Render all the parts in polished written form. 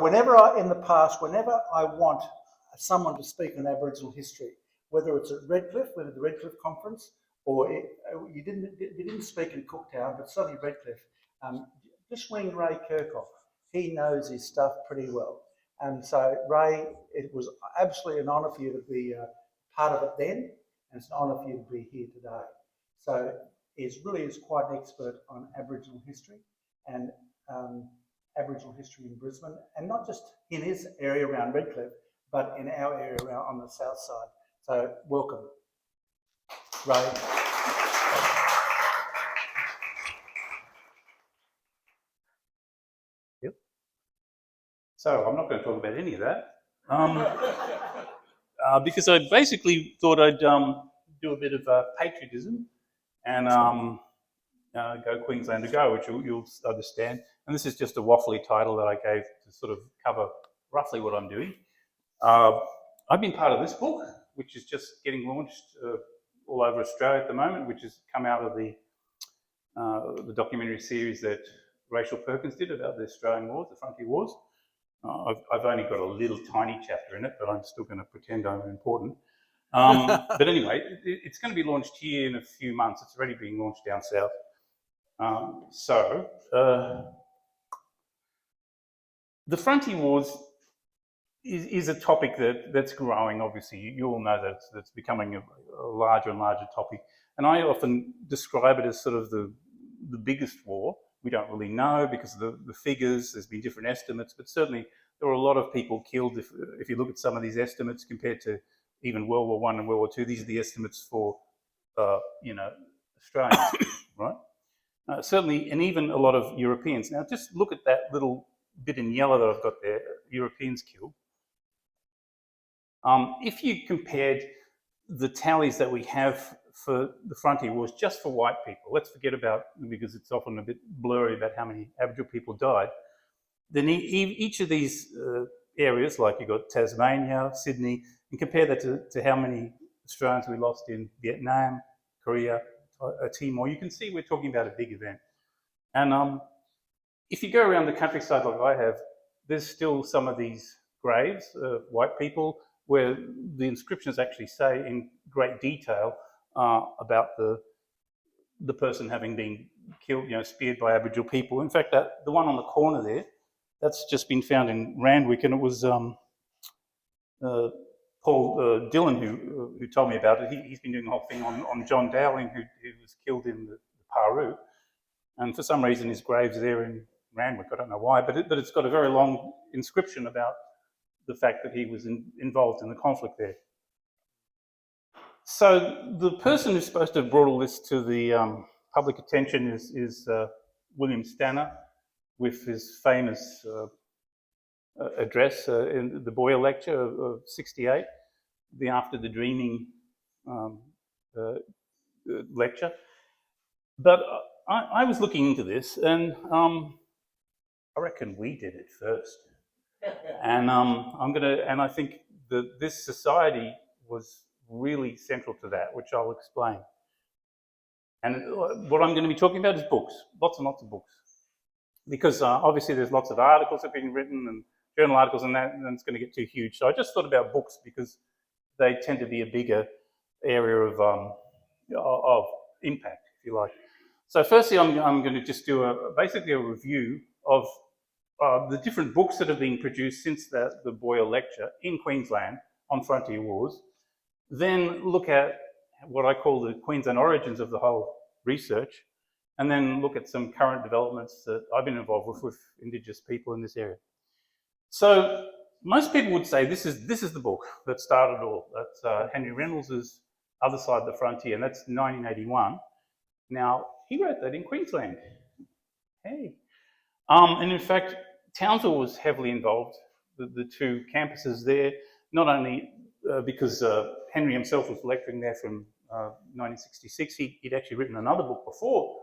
in the past, whenever I want someone to speak on Aboriginal history, whether it's at Redcliffe, whether the Redcliffe Conference, or you didn't speak in Cooktown, but certainly Redcliffe, just ring Ray Kerkhove. He knows his stuff pretty well. And so, Ray, it was absolutely an honour for you to be part of it then, and it's an honour for you to be here today. So, he really is quite an expert on Aboriginal history and Aboriginal history in Brisbane, and not just in his area around Redcliffe, but in our area around on the south side. So, welcome, Ray. Yep. So I'm not going to talk about any of that, because I basically thought I'd do a bit of patriotism and go Queensland to go, which you'll understand. And this is just a waffly title that I gave to sort of cover roughly what I'm doing. I've been part of this book, which is just getting launched all over Australia at the moment, which has come out of the documentary series that Rachel Perkins did about the Australian Wars, the Frontier Wars. I've only got a little tiny chapter in it, but I'm still going to pretend I'm important. But anyway, it's going to be launched here in a few months. It's already being launched down south. The Frontier Wars is a topic that's growing, obviously. You all know that it's becoming a larger and larger topic. And I often describe it as sort of the biggest war. We don't really know because of the figures. There's been different estimates, but certainly there were a lot of people killed. If you look at some of these estimates compared to even World War I and World War II, these are the estimates for, Australians, right? Certainly, and even a lot of Europeans. Now, just look at that little bit in yellow that I've got there, Europeans killed. If you compared the tallies that we have for the Frontier Wars just for white people, let's forget about, because it's often a bit blurry about how many Aboriginal people died, then each of these areas, like you've got Tasmania, Sydney, and compare that to how many Australians we lost in Vietnam, Korea, Timor, you can see we're talking about a big event. And if you go around the countryside like I have, there's still some of these graves of white people where the inscriptions actually say in great detail about the person having been killed, speared by Aboriginal people. In fact, the one on the corner there, that's just been found in Randwick, and it was Paul Dillon who told me about it. He's been doing the whole thing on John Dowling, who was killed in the Paroo, and for some reason his grave's there in Randwick. I don't know why, but it's got a very long inscription about the fact that he was involved in the conflict there. So the person who's supposed to have brought all this to the public attention is William Stanner, with his famous address in the Boyer Lecture of 68, the After the Dreaming lecture. But I was looking into this, and I reckon we did it first. And I think that this society was really central to that, which I'll explain. And what I'm going to be talking about is books, lots and lots of books. Because obviously there's lots of articles that have been written and journal articles and that, and it's going to get too huge. So I just thought about books because they tend to be a bigger area of impact, if you like. So firstly, I'm going to just do basically a review of the different books that have been produced since the Boyer Lecture in Queensland on Frontier Wars. Then look at what I call the Queensland origins of the whole research, and then look at some current developments that I've been involved with Indigenous people in this area. So most people would say this is the book that started all. That's Henry Reynolds' Other Side of the Frontier, and that's 1981. Now, he wrote that in Queensland. Hey. And in fact, Townsville was heavily involved, the two campuses there, not only because Henry himself was lecturing there from 1966, he'd actually written another book before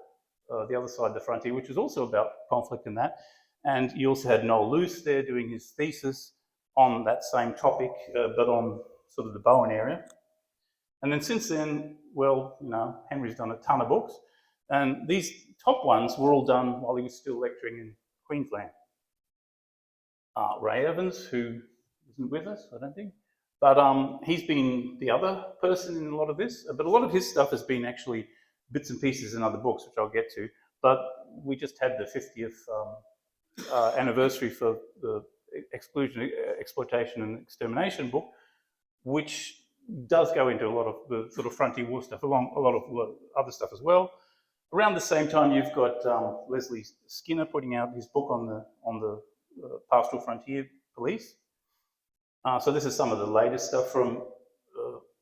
The Other Side of the Frontier, which was also about conflict and that. And you also had Noel Luce there doing his thesis on that same topic, but on sort of the Bowen area. And then since then, well, Henry's done a ton of books. And these top ones were all done while he was still lecturing in Queensland. Ray Evans, who isn't with us, I don't think. But he's been the other person in a lot of this. But a lot of his stuff has been actually bits and pieces in other books, which I'll get to. But we just had the 50th anniversary for the Exploitation and Extermination book, which does go into a lot of the sort of frontier war stuff, along a lot of other stuff as well. Around the same time, you've got Leslie Skinner putting out his book on the pastoral frontier police. So this is some of the latest stuff from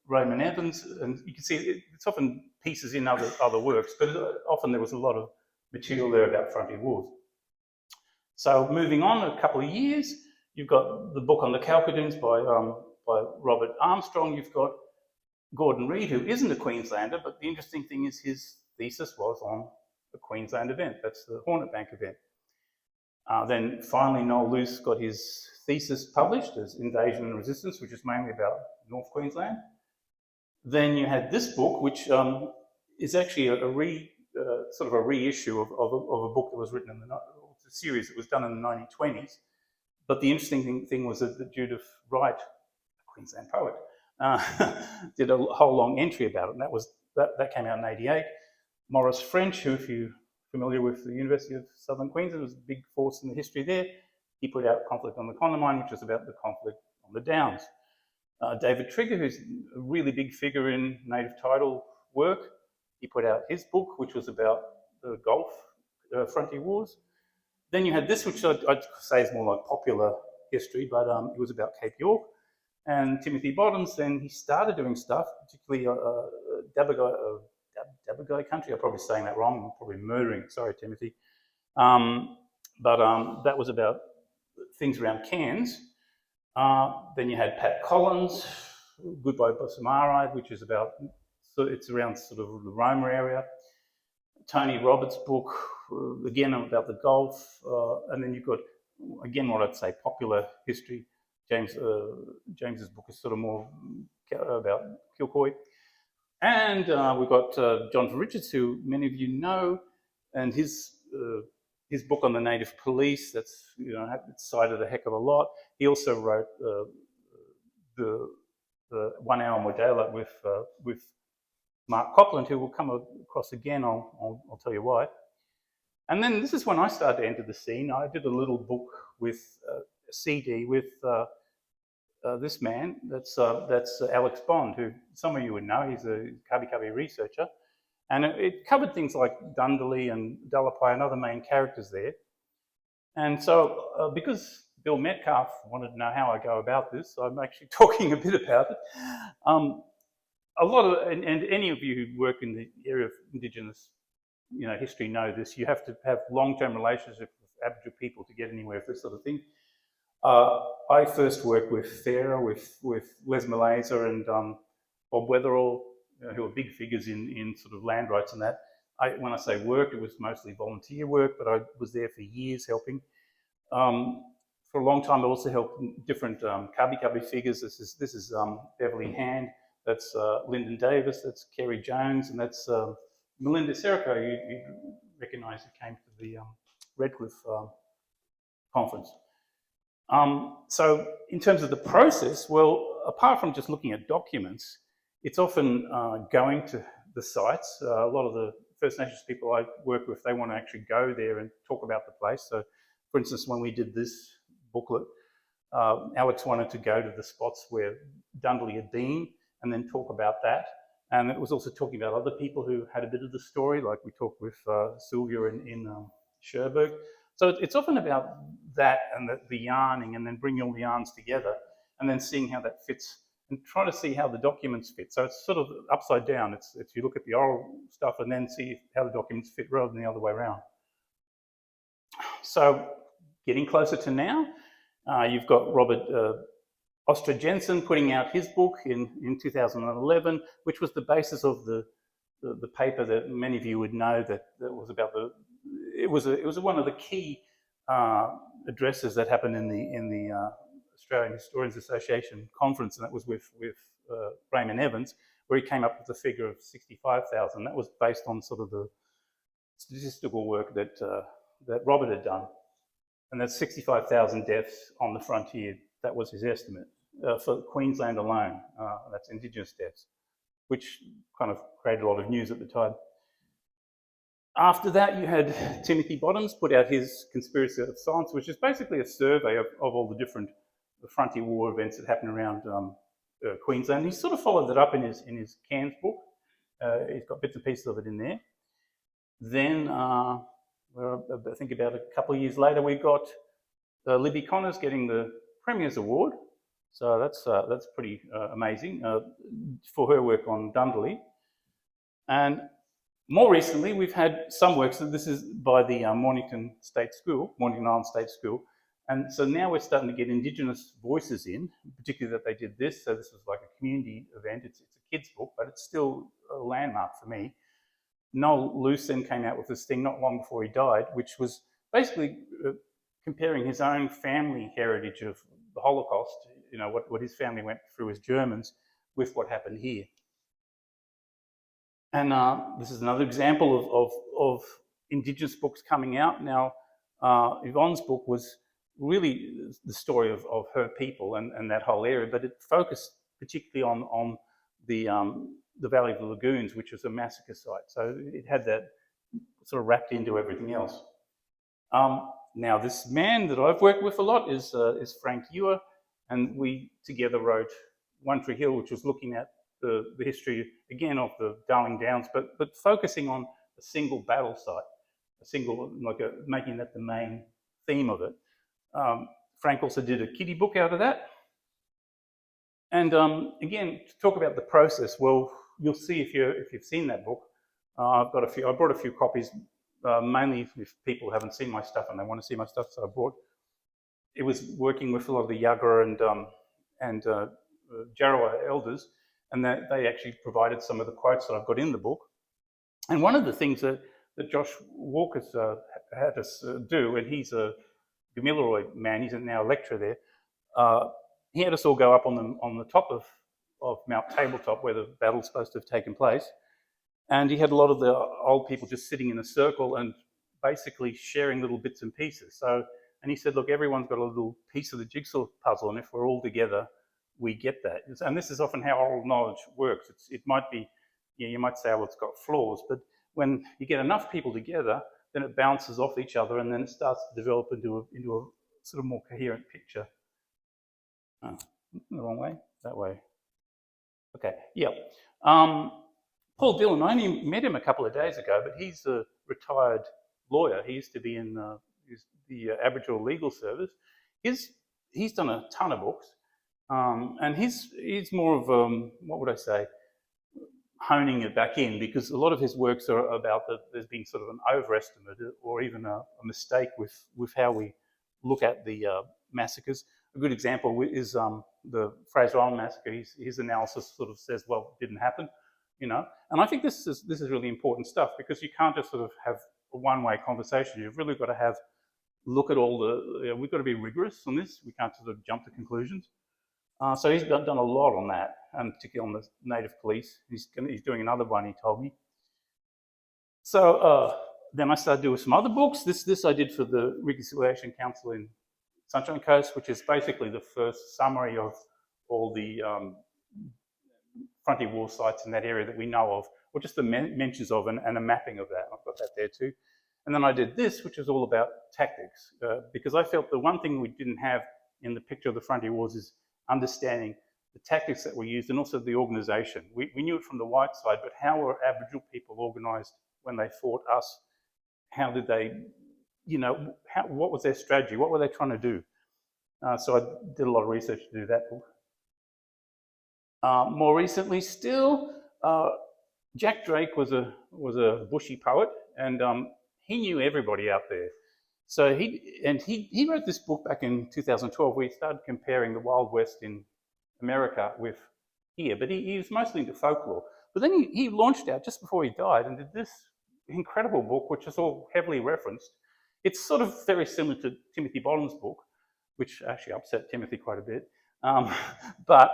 Raymond Evans, and you can see it's often pieces in other works, but often there was a lot of material there about frontier wars. So moving on a couple of years, you've got the book on the Calcadoons by Robert Armstrong. You've got Gordon Reid, who isn't a Queenslander, but the interesting thing is his thesis was on a Queensland event. That's the Hornet Bank event. Then finally, Noel Luce got his thesis published as Invasion and Resistance, which is mainly about North Queensland. Then you had this book, which is actually sort of a reissue of a book that was written in a series that was done in the 1920s. But the interesting thing was that Judith Wright, a Queensland poet, did a whole long entry about it, and that came out in '88. Maurice French, who, if you're familiar with the University of Southern Queensland, was a big force in the history there. He put out Conflict on the Condamine, which was about the conflict on the Downs. David Trigger, who's a really big figure in native title work, he put out his book, which was about the Gulf frontier wars. Then you had this, which I'd say is more like popular history, but it was about Cape York. And Timothy Bottoms, then he started doing stuff, particularly Dabagai country. I'm probably saying that wrong. I'm probably murdering. Sorry, Timothy. But that was about things around Cairns. Then you had Pat Collins, Goodbye Bossamari, which is about, so it's around sort of the Roma area. Tony Roberts' book, again about the Gulf. And then you've got, again, what I'd say popular history. James's book is sort of more about Kilcoy. And we've got Jonathan Richards, who many of you know, and his book on the native police, that's, it's cited a heck of a lot. He also wrote the 1 Hour Modela with Mark Copland, who will come across again. I'll tell you why. And then this is when I started to enter the scene. I did a little book with a CD with this man. That's Alex Bond, who some of you would know. He's a Kabi researcher. And it covered things like Dundalli and Dalapai and other main characters there. And so because Bill Metcalf wanted to know how I go about this, I'm actually talking a bit about it. A lot of, and any of you who work in the area of Indigenous history know this, you have to have long-term relationships with Aboriginal people to get anywhere with this sort of thing. I first worked with Thera, with Les Malaysia and Bob Weatherall, who are big figures in sort of land rights and that. When I say work, it was mostly volunteer work, but I was there for years helping. For a long time, I also helped different Kabi figures. This is Beverly Hand, that's Lyndon Davis, that's Kerry Jones, and that's Melinda Serico, you recognise, who came to the Redcliffe conference. So in terms of the process, well, apart from just looking at documents, it's often going to the sites. A lot of the First Nations people I work with, they want to actually go there and talk about the place. So, for instance, when we did this booklet, Alex wanted to go to the spots where Dundalli had been and then talk about that. And it was also talking about other people who had a bit of the story, like we talked with Sylvia in Cherbourg. So it's often about that and the yarning, and then bringing all the yarns together and then seeing how that fits and try to see how the documents fit. So it's sort of upside down. It's you look at the oral stuff and then see how the documents fit rather than the other way around. So getting closer to now, you've got Robert Ostra Jensen putting out his book in 2011, which was the basis of the paper that many of you would know that was about it was one of the key addresses that happened in the Australian Historians Association conference, and that was with Raymond Evans, where he came up with the figure of 65,000. That was based on sort of the statistical work that Robert had done. and that's 65,000 deaths on the frontier. That was his estimate for Queensland alone. That's Indigenous deaths, which kind of created a lot of news at the time. After that, you had Timothy Bottoms put out his Conspiracy of Science, which is basically a survey of all the different frontier war events that happened around Queensland. He sort of followed that up in his Cairns book. He's got bits and pieces of it in there. Then, I think about a couple of years later, we got Libby Connors getting the Premier's Award. So that's pretty amazing for her work on Dundalli. And more recently, we've had some work. So this is by the Mornington Island State School. And so now we're starting to get Indigenous voices in, particularly that they did this. So this was like a community event. It's a kid's book, but it's still a landmark for me. Noel Luce then came out with this thing not long before he died, which was basically comparing his own family heritage of the Holocaust, you know, what his family went through as Germans, with what happened here. And this is another example of Indigenous books coming out. Now, Yvonne's book was really the story of her people and that whole area, but it focused particularly on the Valley of the Lagoons, which was a massacre site. So it had that sort of wrapped into everything else. Now, this man that I've worked with a lot is Frank Ewer, and we together wrote One Tree Hill, which was looking at the history, again, of the Darling Downs, but focusing on a single battle site, making that the main theme of it. Frank also did a kiddie book out of that. And again, to talk about the process, well, you'll see if you've seen that book. I brought a few copies, mainly if people haven't seen my stuff and they want to see my stuff. So I brought. It was working with a lot of the Yagara and Jarowa elders, and they actually provided some of the quotes that I've got in the book. And one of the things that Josh Walker's had us do, and he's a Gamilaroi man, he's now a lecturer there. He had us all go up on the top of Mount Tabletop, where the battle's supposed to have taken place, and he had a lot of the old people just sitting in a circle and basically sharing little bits and pieces. And he said, look, everyone's got a little piece of the jigsaw puzzle, and if we're all together, we get that. And this is often how oral knowledge works. It might be, you might say, well, it's got flaws, but when you get enough people together, then it bounces off each other, and then it starts to develop into a sort of more coherent picture. Oh, the wrong way? That way. Okay, yeah. Paul Dillon, I only met him a couple of days ago, but he's a retired lawyer. He used to be in the Aboriginal Legal Service. He's done a ton of books, and he's more of, what would I say, honing it back in, because a lot of his works are about there's been sort of an overestimate or even a mistake with how we look at the massacres. A good example is the Fraser Island massacre. His analysis sort of says, well, it didn't happen, you know. And I think this is really important stuff, because you can't just sort of have a one-way conversation. You've really got to look at all we've got to be rigorous on this. We can't sort of jump to conclusions. So he's done a lot on that, and particularly on the Native Police. He's doing another one, he told me. So then I started doing some other books. This I did for the Reconciliation Council in Sunshine Coast, which is basically the first summary of all the frontier war sites in that area that we know of, or just the mentions of and a mapping of that. I've got that there too. And then I did this, which is all about tactics, because I felt the one thing we didn't have in the picture of the frontier wars is understanding the tactics that were used and also the organisation. We knew it from the white side, but how were Aboriginal people organised when they fought us? How did they, what was their strategy? What were they trying to do? So I did a lot of research to do that book. More recently still, Jack Drake was a bushy poet, and he knew everybody out there. So he wrote this book back in 2012 where he started comparing the Wild West in America with here, but he was mostly into folklore. But then he launched out just before he died and did this incredible book, which is all heavily referenced. It's sort of very similar to Timothy Bottom's book, which actually upset Timothy quite a bit. But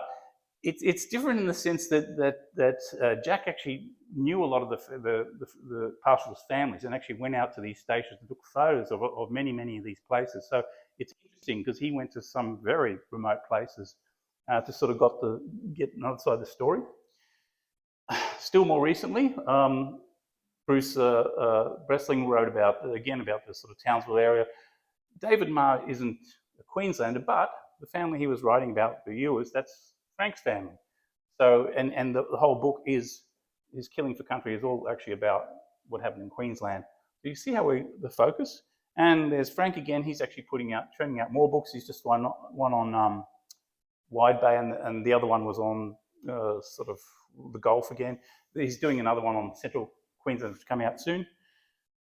it's different in the sense that Jack actually knew a lot of the pastoralist families and actually went out to these stations and took photos of many of these places. So it's interesting because he went to some very remote places to sort of get another side of the story. Still more recently, Bruce Bressling wrote about the sort of Townsville area. David Marr isn't a Queenslander, but the family he was writing about for years, that's Frank's family. So, and the whole book is Killing for Country is all actually about what happened in Queensland. So you see how the focus. And there's Frank again. He's actually churning out more books. He's just one on Wide Bay, and the other one was on sort of the Gulf again. He's doing another one on Central Queensland, which is coming out soon.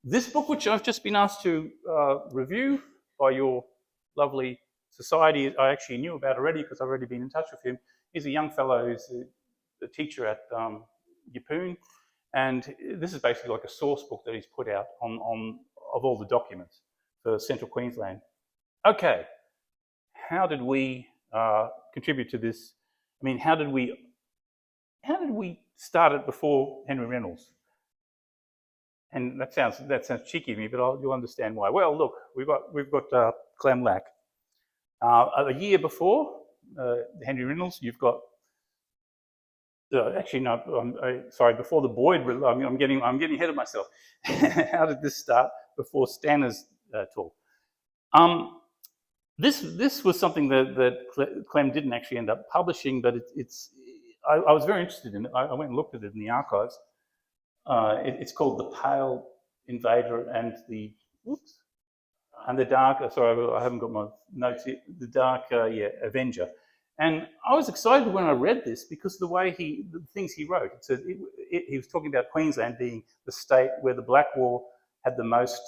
This book, which I've just been asked to review by your lovely society, I actually knew about already because I've already been in touch with him. He's a young fellow who's a teacher at Yeppoon, and this is basically like a source book that he's put out of all the documents for Central Queensland. Okay, how did we contribute to this? I mean, how did we start it before Henry Reynolds? And that sounds cheeky of me, but you'll understand why. Well, look, we've got Clem Lack. A year before Henry Reynolds, you've got actually no, sorry, before the Boyd. I'm getting ahead of myself. How did this start? Before Stanner's talk. This was something that Clem didn't actually end up publishing, but I was very interested in it. I went and looked at it in the archives. It's called The Pale Invader and the Dark. Sorry, I haven't got my notes here. The Dark Avenger. And I was excited when I read this because the things he wrote. He was talking about Queensland being the state where the Black War had the most,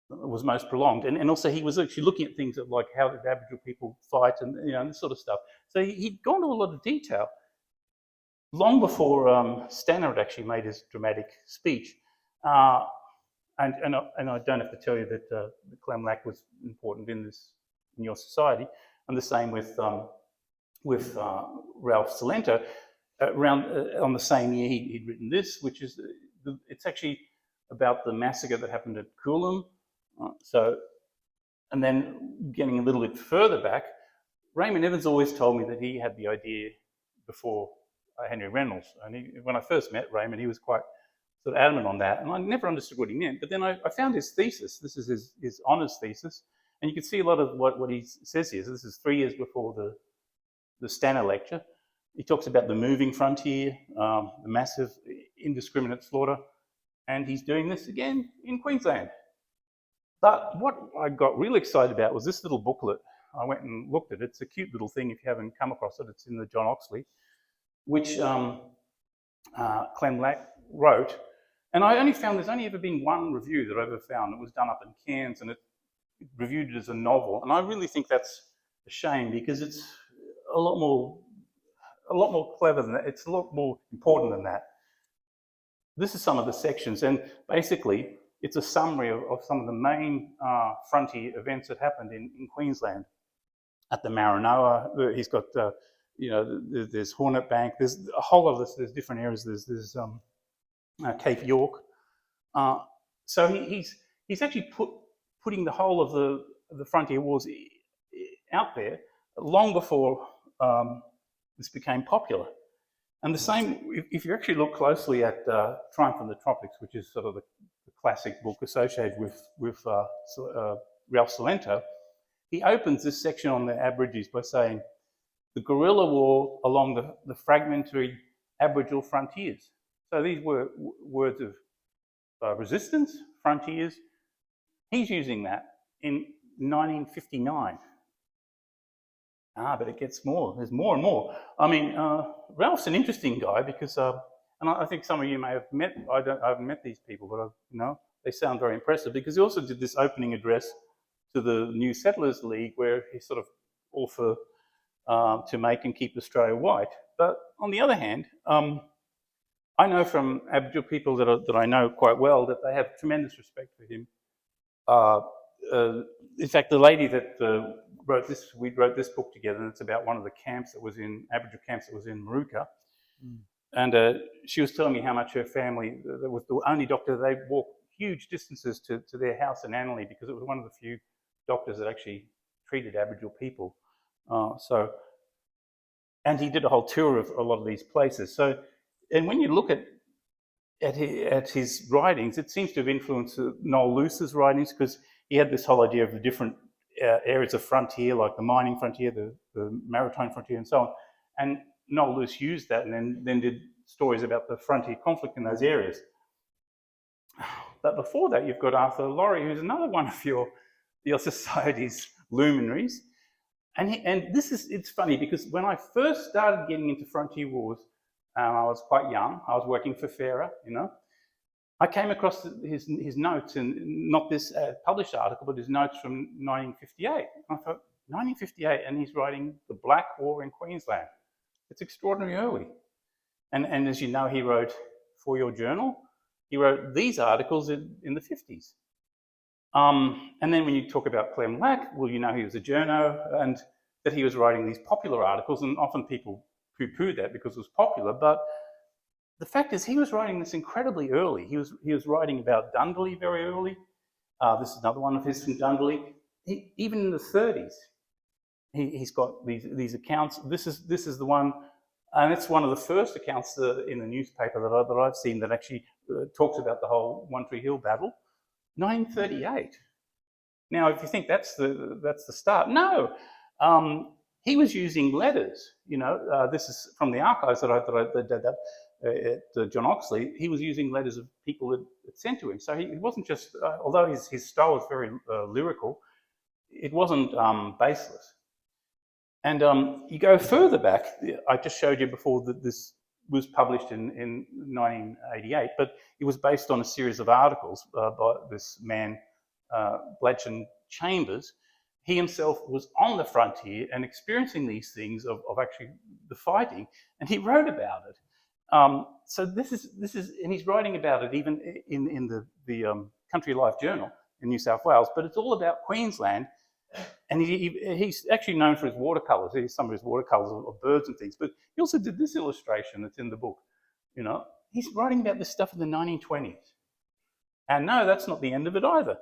was most prolonged, and also he was actually looking at things like how did Aboriginal people fight and this sort of stuff. So he'd gone to a lot of detail long before Stanner had actually made his dramatic speech. And I don't have to tell you that Clem Lack was important in your society, and the same with Ralph Salento. On the same year, he'd written this, which is it's actually about the massacre that happened at Coolum. And then getting a little bit further back, Raymond Evans always told me that he had the idea before Henry Reynolds. And when I first met Raymond, he was quite sort of adamant on that, and I never understood what he meant. But then I found his thesis. This is his honours thesis, and you can see a lot of what he says here. So this is 3 years before the Stanner lecture. He talks about the moving frontier, the massive indiscriminate slaughter, and he's doing this again in Queensland. But what I got really excited about was this little booklet. I went and looked at it. It's a cute little thing if you haven't come across it. It's in the John Oxley, which Clem Lack wrote. And I only found there's only ever been one review that I ever found. It was done up in Cairns, and it reviewed it as a novel. And I really think that's a shame because it's a lot more clever than that. It's a lot more important than that. This is some of the sections, and basically it's a summary of some of the main frontier events that happened in Queensland. At the Maranoa, he's got, there's Hornet Bank, there's a whole lot of this, there's different areas, there's Cape York. So he's actually putting the whole of the frontier wars out there long before this became popular. And the same, if you actually look closely at Triumph in the Tropics, which is sort of the classic book associated with Ralph Salento, he opens this section on the Aborigines by saying, the guerrilla war along the fragmentary Aboriginal frontiers. So these were words of resistance, frontiers. He's using that in 1959. But it gets more. There's more and more. I mean, Ralph's an interesting guy because, and I think some of you may have met. I haven't met these people, but they sound very impressive because he also did this opening address to the New Settlers League, where he's sort of all for to make and keep Australia white. But on the other hand, I know from Aboriginal people that I know quite well that they have tremendous respect for him. In fact, the lady that wrote this book together, and it's about one of the camps that was in Aboriginal camps that was in Maruka. And she was telling me how much her family, that was the only doctor, they walked huge distances to their house in Annerley because it was one of the few doctors that actually treated Aboriginal people. And he did a whole tour of a lot of these places. So, and when you look at his writings, it seems to have influenced Noel Luce's writings, because he had this whole idea of the different areas of frontier, like the mining frontier, the maritime frontier, and so on. And Noel Luce used that, and then did stories about the frontier conflict in those areas. But before that, you've got Arthur Laurie, who's another one of your society's luminaries. And it's funny, because when I first started getting into frontier wars, I was quite young. I was working for FARA, I came across his notes, and not this published article, but his notes from 1958. I thought, 1958, and he's writing the Black War in Queensland. It's extraordinarily early. And as you know, he wrote for your journal, he wrote these articles in the 50s. And then when you talk about Clem Lack, well, he was a journo, and that he was writing these popular articles, and often people poo-poo that because it was popular, but the fact is he was writing this incredibly early. He was writing about Dundalli very early. This is another one of his from Dundalli. Even in the 30s, he's got these accounts. This is the one, and it's one of the first accounts in the newspaper that I've seen that actually talks about the whole One Tree Hill battle, 1938. Now, if you think that's the start, no. He was using letters. This is from the archives that I did that at John Oxley. He was using letters of people that sent to him. So he wasn't just, although his style was very lyrical, it wasn't baseless. And you go further back. I just showed you before that this was published in 1988, but it was based on a series of articles by this man, Bladson Chambers. He himself was on the frontier and experiencing these things of actually the fighting, and he wrote about it. So this is, and he's writing about it even in the Country Life Journal in New South Wales. But it's all about Queensland, and he's actually known for his watercolours. Here's some of his watercolours of birds and things. But he also did this illustration that's in the book. He's writing about this stuff in the 1920s, and no, that's not the end of it either.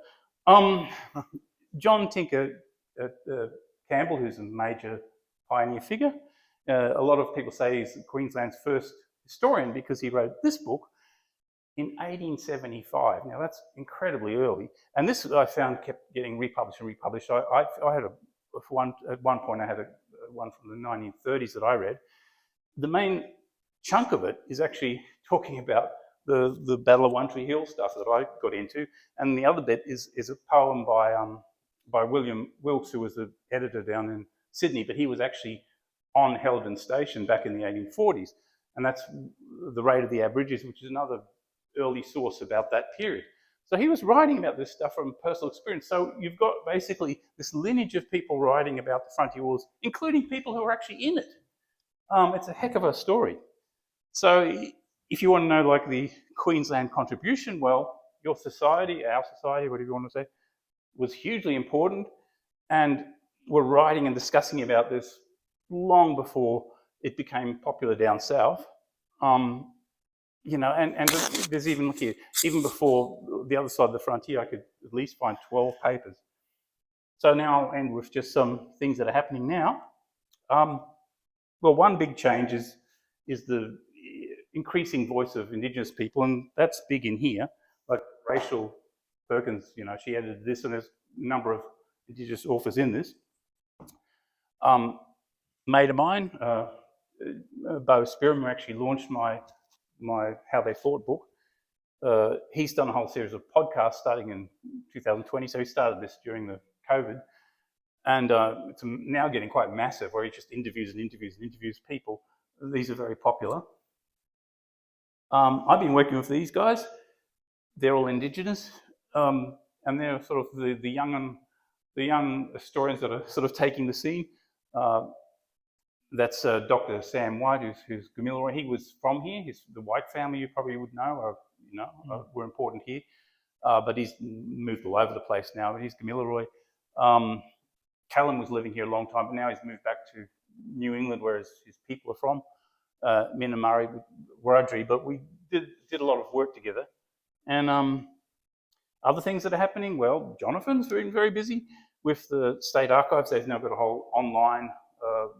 John Tinker Campbell, who's a major pioneer figure. A lot of people say he's Queensland's first historian because he wrote this book in 1875. Now, that's incredibly early. And this, I found, kept getting republished and republished. I had at one point, I had one from the 1930s that I read. The main chunk of it is actually talking about the Battle of One Tree Hill stuff that I got into. And the other bit is a poem by William Wilkes, who was the editor down in Sydney, but he was actually on Helden Station back in the 1840s. And that's the Raid of the Aborigines, which is another early source about that period. So he was writing about this stuff from personal experience. So you've got basically this lineage of people writing about the frontier wars, including people who are actually in it. It's a heck of a story. So if you want to know like the Queensland contribution, well, your society, our society, whatever you want to say, was hugely important, and were writing and discussing about this long before it became popular down south. And there's even, look here, even before the other side of the frontier, I could at least find 12 papers. So now I'll end with just some things that are happening now. Well, one big change is the increasing voice of Indigenous people, and that's big in here. Like Rachel Perkins, she edited this, and there's a number of Indigenous authors in this. Mate of mine, Bo Spearman, who actually launched my How They Fought book. He's done a whole series of podcasts starting in 2020, so he started this during the COVID, and it's now getting quite massive, where he just interviews people. These are very popular. I've been working with these guys. They're all Indigenous, and they're sort of the young historians that are sort of taking the scene. That's Dr. Sam White, who's Gamilaroi. He was from here. He's the White family, you probably would know, were important here. But he's moved all over the place now. But he's Gamilaroi. Callum was living here a long time, but now he's moved back to New England, where his people are from, Minamari, Wiradjuri, but we did a lot of work together. And other things that are happening, well, Jonathan's been very busy with the State Archives. They've now got a whole online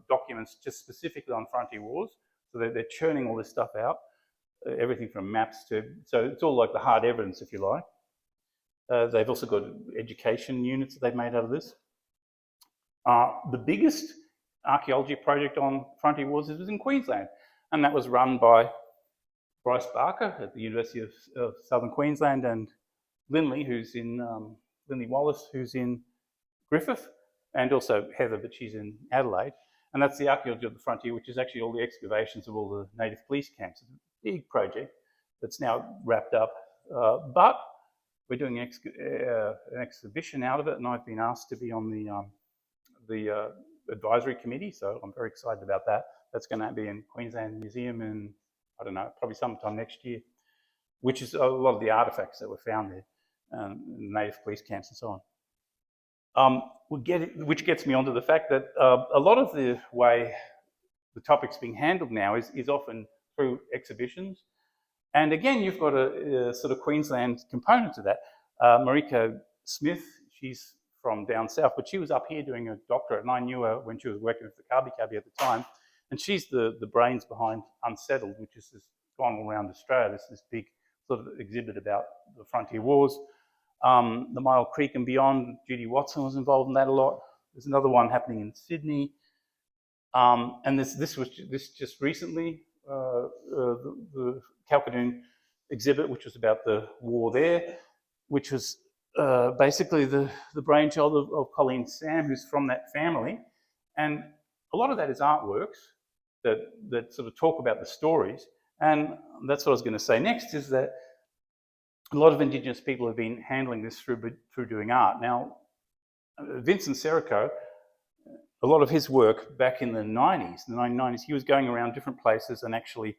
documents just specifically on Frontier Wars. So they're churning all this stuff out, everything from maps to, so it's all like the hard evidence, if you like. They've also got education units that they've made out of this. The biggest archaeology project on Frontier Wars was in Queensland, and that was run by Bryce Barker at the University of Southern Queensland, and Lindley, Lindley Wallace, who's in Griffith, and also Heather, but she's in Adelaide. And that's the Archaeology of the Frontier, which is actually all the excavations of all the native police camps. It's a big project that's now wrapped up, but we're doing an exhibition out of it, and I've been asked to be on the advisory committee, so I'm very excited about that. That's going to be in Queensland Museum in, I don't know, probably sometime next year, which is a lot of the artefacts that were found there, native police camps and so on. Which gets me onto the fact that a lot of the way the topic's being handled now is often through exhibitions. And again, you've got a sort of Queensland component to that. Mariko Smith, she's from down south, but she was up here doing a doctorate, and I knew her when she was working with the Kabi Kabi at the time. And she's the brains behind Unsettled, which is gone all around Australia. This big sort of exhibit about the Frontier Wars. The Mile Creek and beyond, Judy Watson was involved in that a lot. There's another one happening in Sydney. And this just recently, the Kalkadoon exhibit, which was about the war there, which was basically the brainchild of Colleen Sam, who's from that family. And a lot of that is artworks that sort of talk about the stories. And that's what I was going to say next, is that a lot of Indigenous people have been handling this through doing art. Now, Vincent Serico, a lot of his work back in the 1990s, he was going around different places and actually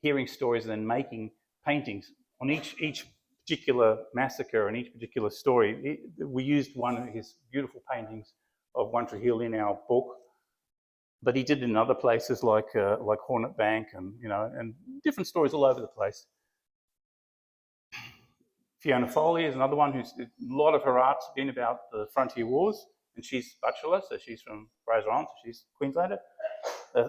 hearing stories and then making paintings on each particular massacre and each particular story. We used one of his beautiful paintings of One Tree Hill in our book, but he did it in other places like Hornet Bank and different stories all over the place. Fiona Foley is another one who's, a lot of her art's been about the Frontier Wars, and she's Bachelor, so she's from Fraser Island, so she's Queenslander.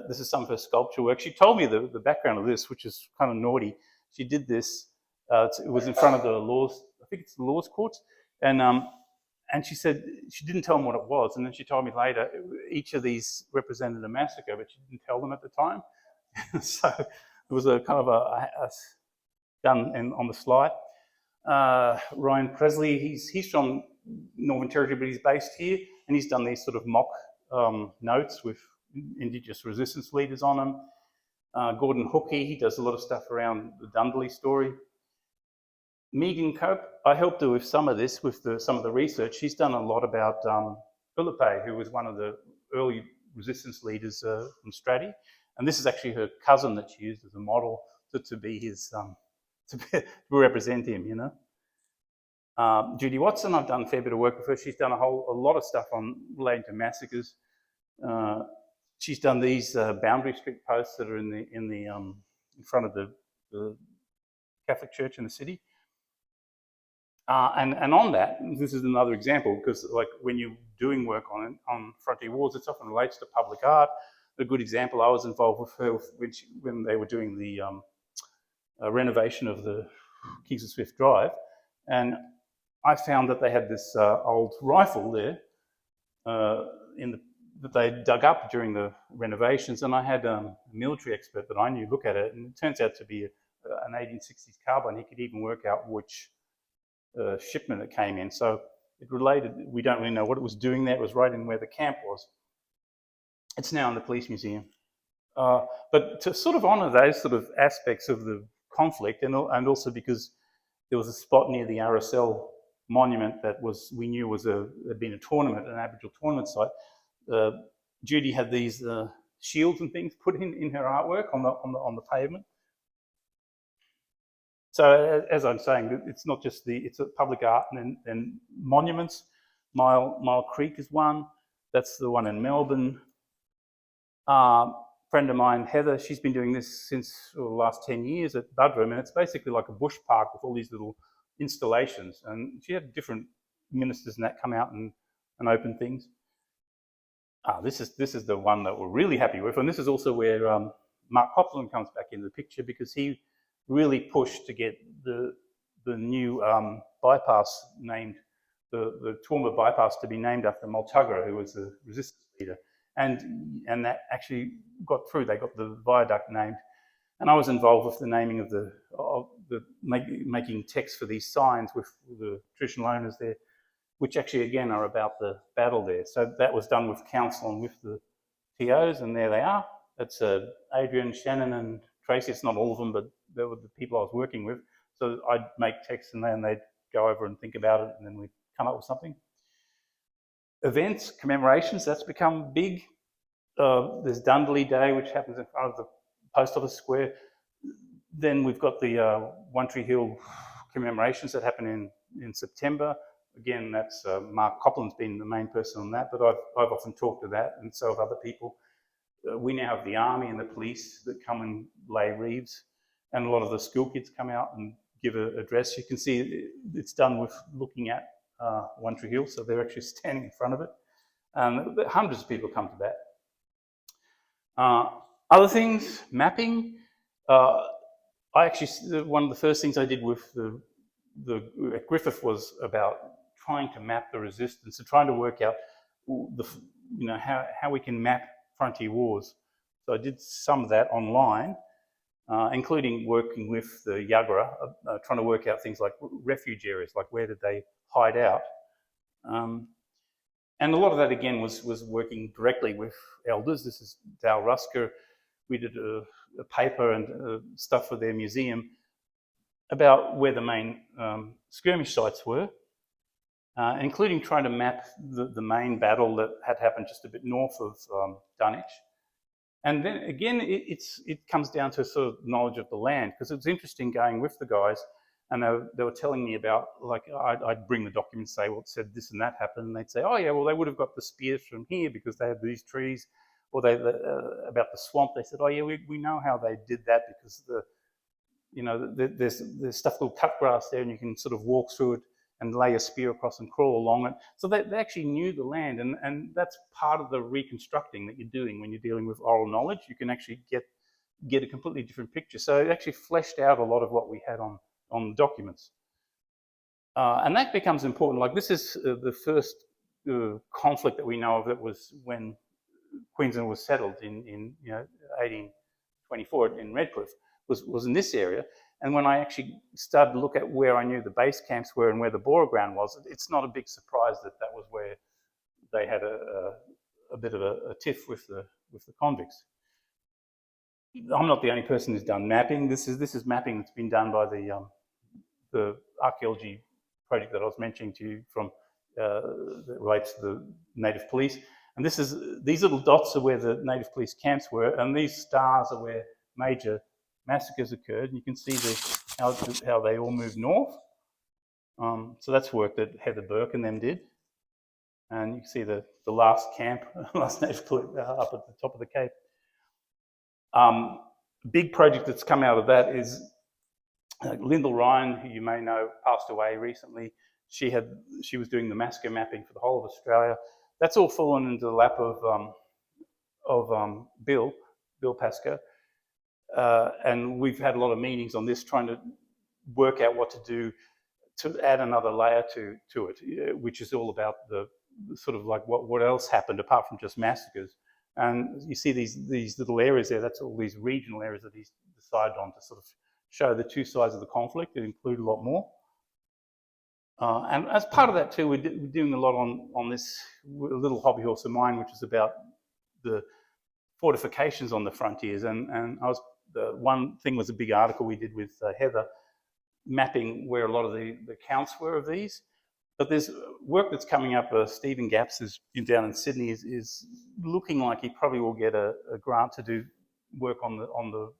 This is some of her sculpture work. She told me the background of this, which is kind of naughty. She did this, it was in front of the laws, I think it's the laws courts, and she said, she didn't tell them what it was, and then she told me later, each of these represented a massacre, but she didn't tell them at the time. So it was a kind of a done on the slide. Ryan Presley, he's from Northern Territory, but he's based here, and he's done these sort of mock notes with Indigenous resistance leaders on them. Gordon Hookey, he does a lot of stuff around the Dundalli story. Megan Cope, I helped her with some of this, with some of the research. She's done a lot about Philippe, who was one of the early resistance leaders from Stratty, and this is actually her cousin that she used as a model to be his to represent him, you know. Judy Watson, I've done a fair bit of work with her. She's done a lot of stuff relating to massacres. She's done these boundary strip posts that are in front of the Catholic Church in the city. And on that, this is another example, because like when you're doing work on Frontier Wars, it often relates to public art. A good example, I was involved with her when they were doing the renovation of the Kings of Swift Drive, and I found that they had this old rifle there that they dug up during the renovations, and I had a military expert that I knew look at it, and it turns out to be an 1860s carbine. He could even work out which shipment it came in, so it related. We don't really know what it was doing there. It was right in where the camp was. It's now in the police museum. But to sort of honour those sort of aspects of the conflict, and also because there was a spot near the RSL monument that we knew had been a tournament, an Aboriginal tournament site. Judy had these shields and things put in her artwork on the pavement. So as I'm saying, it's not just it's a public art and monuments. Mile Creek is one. That's the one in Melbourne. Friend of mine, Heather, she's been doing this since the last 10 years at Budrum, and it's basically like a bush park with all these little installations. And she had different ministers and that come out and open things. This is the one that we're really happy with, and this is also where Mark Copland comes back into the picture, because he really pushed to get the new bypass named, the Toowoomba bypass, to be named after Multuggerah, who was the resistance leader, and that actually got through. They got the viaduct named, and I was involved with the naming of making text for these signs with the traditional owners there, which actually again are about the battle there. So that was done with council and with the TOs, and there they are. That's Adrian, Shannon and Tracy. It's not all of them, but they were the people I was working with. So I'd make text and then they'd go over and think about it, and then we'd come up with something. Events, commemorations, that's become big. There's Dundaley Day, which happens in front of the Post Office Square. Then we've got the One Tree Hill commemorations that happen in September. Again, that's Mark Copland's been the main person on that, but I've often talked to that, and so have other people. We now have the army and the police that come and lay wreaths, and a lot of the school kids come out and give an address. You can see it's done with looking at One Tree Hill, so they're actually standing in front of it. Hundreds of people come to that. Other things, mapping. I actually, one of the first things I did with at Griffith was about trying to map the resistance and trying to work out how we can map frontier wars. So I did some of that online, including working with the Yagara, trying to work out things like refuge areas, like where did they hide out. And a lot of that again was working directly with elders. This is Dale Rusker. We did a paper and stuff for their museum about where the main skirmish sites were, including trying to map the main battle that had happened just a bit north of Dunwich. And then again, it comes down to sort of knowledge of the land, because it was interesting going with the guys, and they were telling me about, like, I'd bring the documents, say, well, it said this and that happened, and they'd say, oh yeah, well, they would have got the spears from here because they had these trees, or about the swamp, they said, oh yeah, we know how they did that because there's stuff called cut grass there, and you can sort of walk through it and lay a spear across and crawl along it. So they actually knew the land, and that's part of the reconstructing that you're doing when you're dealing with oral knowledge. You can actually get a completely different picture. So it actually fleshed out a lot of what we had on the documents. And that becomes important. Like, this is the first conflict that we know of that was when Queensland was settled in 1824 in Redcliffe, was in this area. And when I actually started to look at where I knew the base camps were and where the Boer ground was, it's not a big surprise that was where they had a bit of a tiff with the convicts. I'm not the only person who's done mapping. This is mapping that's been done by the archaeology project that I was mentioning to you from that relates to the Native Police. And these little dots are where the Native Police camps were, and these stars are where major massacres occurred. And you can see how they all moved north. So that's work that Heather Burke and them did. And you can see the last camp, last Native Police up at the top of the cape. Big project that's come out of that is Lyndall Ryan, who you may know, passed away recently. She was doing the massacre mapping for the whole of Australia. That's all fallen into the lap of Bill Pascoe. And we've had a lot of meetings on this, trying to work out what to do to add another layer to it, which is all about the sort of like what else happened apart from just massacres. And you see these little areas there, that's all these regional areas that he's decided on to sort of show the two sides of the conflict that include a lot more. And as part of that too, we're doing a lot on this little hobby horse of mine, which is about the fortifications on the frontiers. And the one thing was a big article we did with Heather, mapping where a lot of the counts were of these. But there's work that's coming up. Stephen Gapps is down in Sydney is looking like he probably will get a grant to do work on the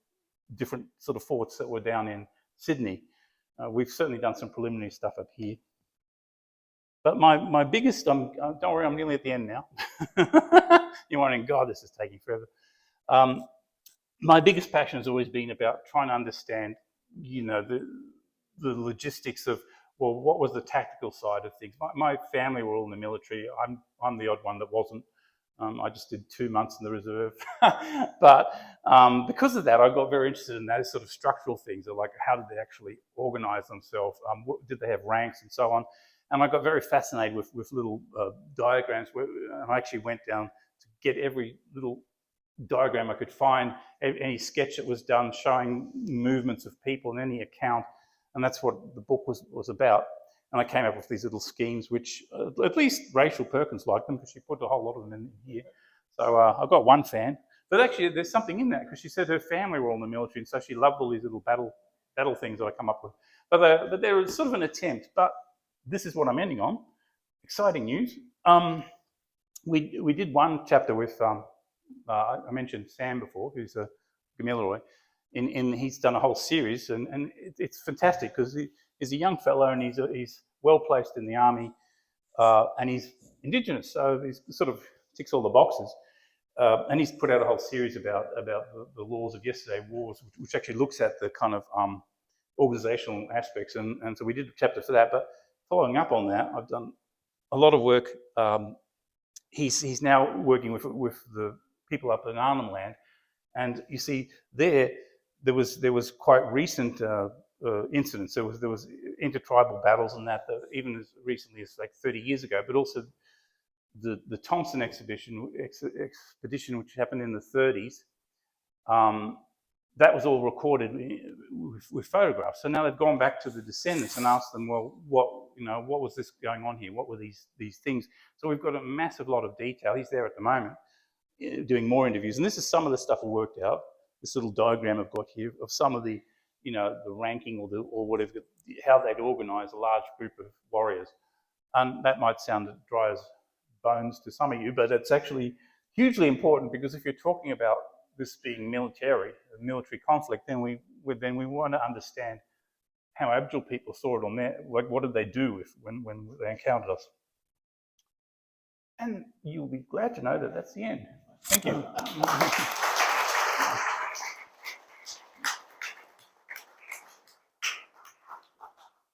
different sort of forts that were down in Sydney. We've certainly done some preliminary stuff up here. But my biggest, don't worry, I'm nearly at the end now. You're wondering, God, this is taking forever. My biggest passion has always been about trying to understand, the logistics of, well, what was the tactical side of things. My family were all in the military. I'm the odd one that wasn't. I just did 2 months in the reserve. But because of that, I got very interested in those sort of structural things, like how did they actually organise themselves? Did they have ranks and so on? And I got very fascinated with little diagrams, and I actually went down to get every little diagram I could find, any sketch that was done showing movements of people in any account, and that's what the book was about. And I came up with these little schemes, which at least Rachel Perkins liked them because she put a whole lot of them in here. So I've got one fan, but actually there's something in that because she said her family were all in the military, and so she loved all these little battle things that I come up with. But there was sort of an attempt. But this is what I'm ending on. Exciting news. We did one chapter with. I mentioned Sam before, who's a Gamilroy, and he's done a whole series, and it's fantastic because he's a young fellow and he's well placed in the army, and he's Indigenous, so he sort of ticks all the boxes. And he's put out a whole series about the laws of yesterday wars, which actually looks at the kind of organisational aspects, and so we did a chapter for that. But following up on that, I've done a lot of work. He's now working with the people up in Arnhem Land, and you see there was quite recent incidents. There was intertribal battles and that even as recently as like 30 years ago, but also the Thompson expedition, which happened in the 30s. That was all recorded with photographs. So now they've gone back to the descendants and asked them, well, what was this going on here? What were these things? So we've got a massive lot of detail. He's there at the moment doing more interviews. And this is some of the stuff we worked out. This little diagram I've got here of some of the, the ranking or whatever, how they'd organise a large group of warriors. And that might sound dry as bones to some of you, but it's actually hugely important because if you're talking about this being a military conflict, then we want to understand how Aboriginal people saw it on there. Like, what did they do when they encountered us? And you'll be glad to know that that's the end. Thank you.